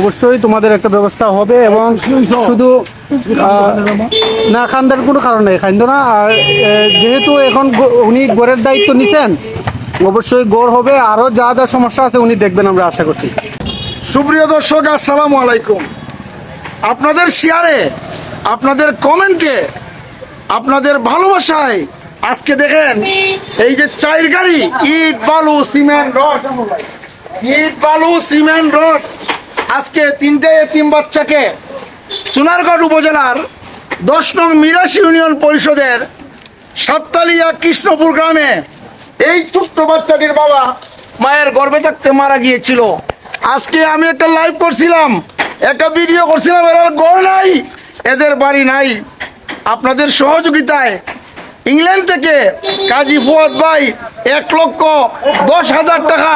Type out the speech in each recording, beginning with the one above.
অবশ্যই তোমাদের একটা ব্যবস্থা হবে এবং শুধু না খান্দার কোনো কারণ নেই, খাইন্দ না। আর যেহেতু এখন উনি গড়ের দায়িত্ব নিছেন, অবশ্যই গড় হবে, আরও যা যা সমস্যা আছে উনি দেখবেন, আমরা আশা করছি। সুপ্রিয় দর্শক, আসসালামু আলাইকুম। আপনাদের শেয়ারে, আপনাদের কমেন্টে, আপনাদের ভালোবাসায় আজকে দেখেন এই যে চাইর গাড়ি ইট বালু সিমেন্ট রড, আজকে তিনটে এতিম বাচ্চাকে চুনারগড় উপজেলার 10 নং মিরাশি ইউনিয়ন পরিষদের সাততালিয়া কৃষ্ণপুর গ্রামে এই ছোট্ট বাচ্চাটির বাবা মায়ের গর্ভে থাকতে মারা গিয়েছিল। আজকে আমি একটা লাইভ করছিলাম, একটা ভিডিও করছিলাম, এরা ঘর নাই, এদের বাড়ি নাই। আপনাদের সহযোগিতায় ইংল্যান্ড থেকে কাজী ফুয়াদ ভাই 1,10,000 টাকা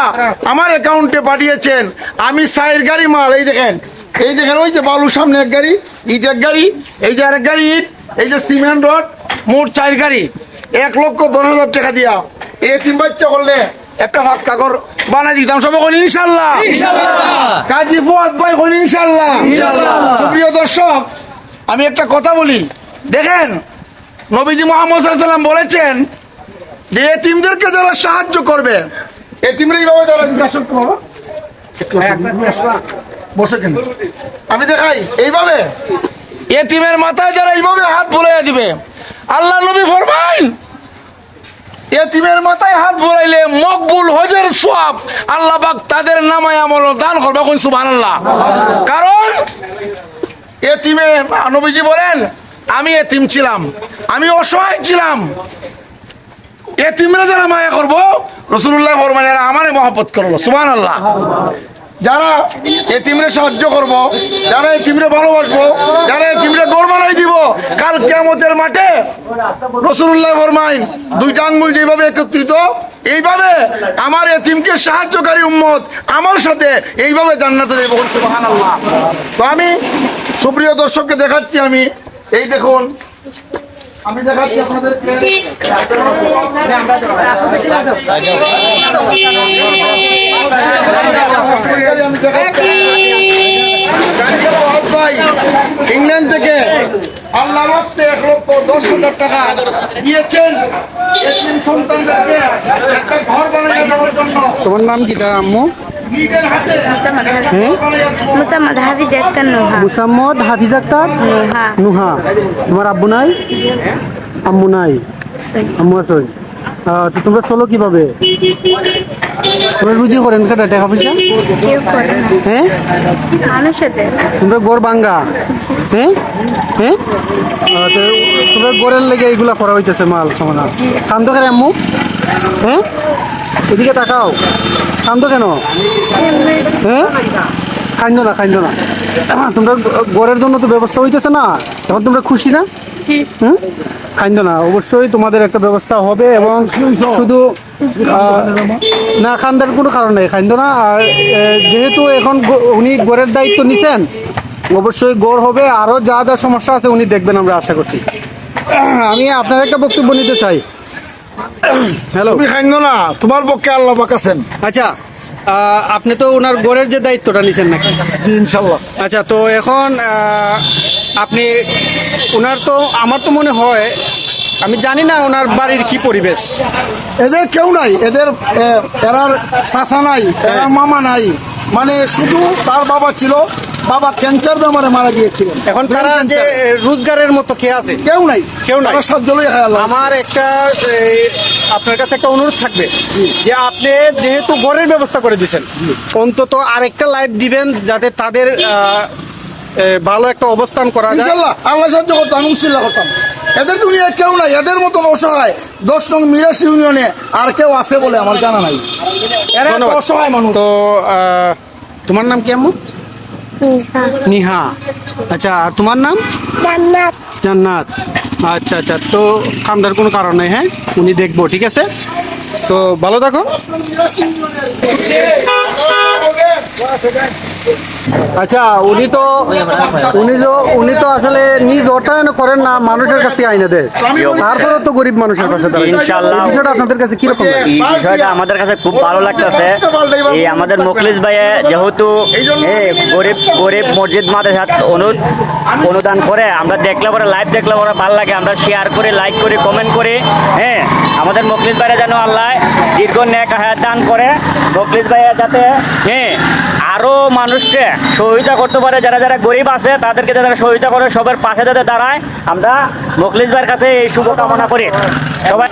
আমার অ্যাকাউন্টে পাঠিয়েছেন। আমি সাইর গাড়ি মাল, এই দেখেন ওই যে বালুর সামনে এক গাড়ি, ইট এক গাড়ি, এই যে আরেক গাড়ি ইট, এই যে সিমেন্ট রড, মোট 4 গাড়ি, 1,10,000 টাকা দিয়া এই তিন বাচ্চা করলে একটা ফাঁকা ঘর বানাই দিতাম। সবাই কোন ইনশাল্লাহ, কাজী ফুয়াদ ভাই কোন ইনশাল্লাহ। সুপ্রিয় দর্শক, আমি একটা কথা বলি, দেখেন নবীজি মুহাম্মদ সাল্লাল্লাহু আলাইহি ওয়াসাল্লাম বলেছেন যে এতিমদেরকে যারা সাহায্য করবে, এতিমরা এইভাবে যারা বসে কেন আমি দেখাই, এইভাবে এতিমের মাথায় যারা এইভাবে হাত বুলাইয়া দিবে, আল্লাহ নবী ফরমান এতিমের মাথায় হাত বুলাইলে মকবুল হজের সওয়াব আল্লাহ পাক তাদের নামায় আমল দান করবে। কোন সুবহানাল্লাহ। কারণ এতিমে নবীজি বলেন আমি এতিম ছিলাম, আমি অসহায় ছিলাম, এতিমরা যারা মায়া করবো রাসূলুল্লাহ ফরমান এরা আমারে মহব্বত করলো। সুবহানাল্লাহ। যারা এতিমরে সাহায্য করব, যারা এতিমরে ভালোবাসবো, যারা এতিমরে গড় বানাই দিব, কাল কিয়ামতের মাঠে রাসূলুল্লাহ ফরমাইন 2টা আঙ্গুল যেভাবে একত্রিত, এইভাবে আমার এতিমকে সাহায্যকারী উম্মত আমার সাথে এইভাবে জান্নাতে যাবে। সুবহানাল্লাহ। তো আমি সুপ্রিয় দর্শককে দেখাচ্ছি, আমি এই দেখুন, আমি দেখাচ্ছি আপনাদেরকে ইংল্যান্ড থেকে আল্লাহ রাস্তে 1,10,000 টাকা দিয়েছেন এতিম সন্তানদেরকে একটা ঘর বানিয়ে দেওয়ার জন্য। তোমার নাম কি তা আম্মু? মুসাম্মদ হাফিজ আক্তার নুহা। মুসাম্মদ হাফিজ আক্তার নুহা। তোমার আব্বু নাই, আম্মু নাই, আম্মু আছেন। তো তোমরা চলো কিভাবে? তোমরা রুজি করেন কেটা টাকা পয়সা? কেউ করে না। হ্যাঁ, মানুষের তোমরা গড় বাঙ্গা? হ্যাঁ হ্যাঁ, তো তোমরা গড়ের লেগে এইগুলা করা হইতেছে মাল সমানা। কান্দ কেন আম্মু? হ্যাঁ, এদিকে তাকাও, কান্দ কেন? হ্যাঁ, কান্দ না। তোমরা গড়ের জন্য তো ব্যবস্থা হইতেছে না, এখন তোমরা খুশি না? হুম, কান্দ না, অবশ্যই তোমাদের একটা ব্যবস্থা হবে এবং শুধু না খান্দার কোনো কারণ নেই, কান্দ না। আর যেহেতু এখন উনি গড়ের দায়িত্ব নিছেন, অবশ্যই গড় হবে, আরও যা যা সমস্যা আছে উনি দেখবেন, আমরা আশা করছি। আমি আপনার একটা বক্তব্য নিতে চাই। হ্যালো, তুমি খাইন্দ না, তোমার পক্ষে আল্লাহ পাক আছেন। আচ্ছা, আপনি তো ওনার গড়ের যে দায়িত্বটা নিছেন নাকি? জি ইনশাল্লাহ। আচ্ছা, তো এখন আপনি ওনার তো, আমার তো মনে হয়, আমি জানি না ওনার বাড়ির কি পরিবেশ। এদের কেউ নাই, এরার চাচা নাই, এরার মামা নাই, মানে শুধু তার বাবা ছিল, বাবা ক্যান্সার বেমারে মারা গিয়েছিলেন। এখন তারা যে রোজগারের মতো কে আছে? কেউ নাই। সব জলই আমার একটা আপনার কাছে একটা অনুরোধ থাকবে যে আপনি যেহেতু ঘরের ব্যবস্থা করে দিয়েছেন, অন্তত আরেকটা লাইভ দিবেন যাতে তাদের ভালো একটা অবস্থান করা যায়। ইনশাল্লাহ আল্লাহ সাহায্য করতাম, আমি উচ্ছিল্লা করতাম। এদের দুনিয়ায় কেউ নাই, এদের মতন অসহায় 10 নং মিরাশি ইউনিয়নে আর কেউ আছে বলে আমার জানা নাই। এরা অসহায় মানুষ। তো তোমার নাম কি আম্মু? নিহা। আচ্ছা, আর তোমার নাম? জান্নাত। আচ্ছা, তো কান্দার কোনো কারণ নেই। হ্যাঁ, উনি দেখবো, ঠিক আছে? তো ভালো থাকো। আচ্ছা উনি তো আসলে নিজ অর্থায়ন করেন না, মানুষের কাছ থেকে আইনে দেয়, তারপরেও তো গরিব মানুষের পাশে দাঁড়ায়। ইনশাআল্লাহ। এই বিষয়টা আপনাদের কাছে কিরকম লাগে? এই বিষয়টা আমাদের কাছে খুব ভালো লাগতেছে। এই আমাদের মুখলিস ভাইয়ে যেহেতু গরিব গরিব মসজিদ মাদ্রাসাত অনুদান করে, আমরা দেখলে পরে লাইভ দেখলে পরে ভালো লাগে, আমরা শেয়ার করে লাইক করে কমেন্ট করে। হ্যাঁ, আমাদের মুখলিস ভাইরা যেন আল্লাহ দীর্ঘ নেক হায়াত দান করে, মুখলিস ভাইয়া যাতে আরো মানুষকে সহযোগিতা করতে পারে, যারা যারা গরিব আছে তাদেরকে যারা সহযোগিতা করে, সবার পাশে যাতে দাঁড়ায়, আমরা মুখলিস ভাইয়ের কাছে এই শুভকামনা করি সবাই।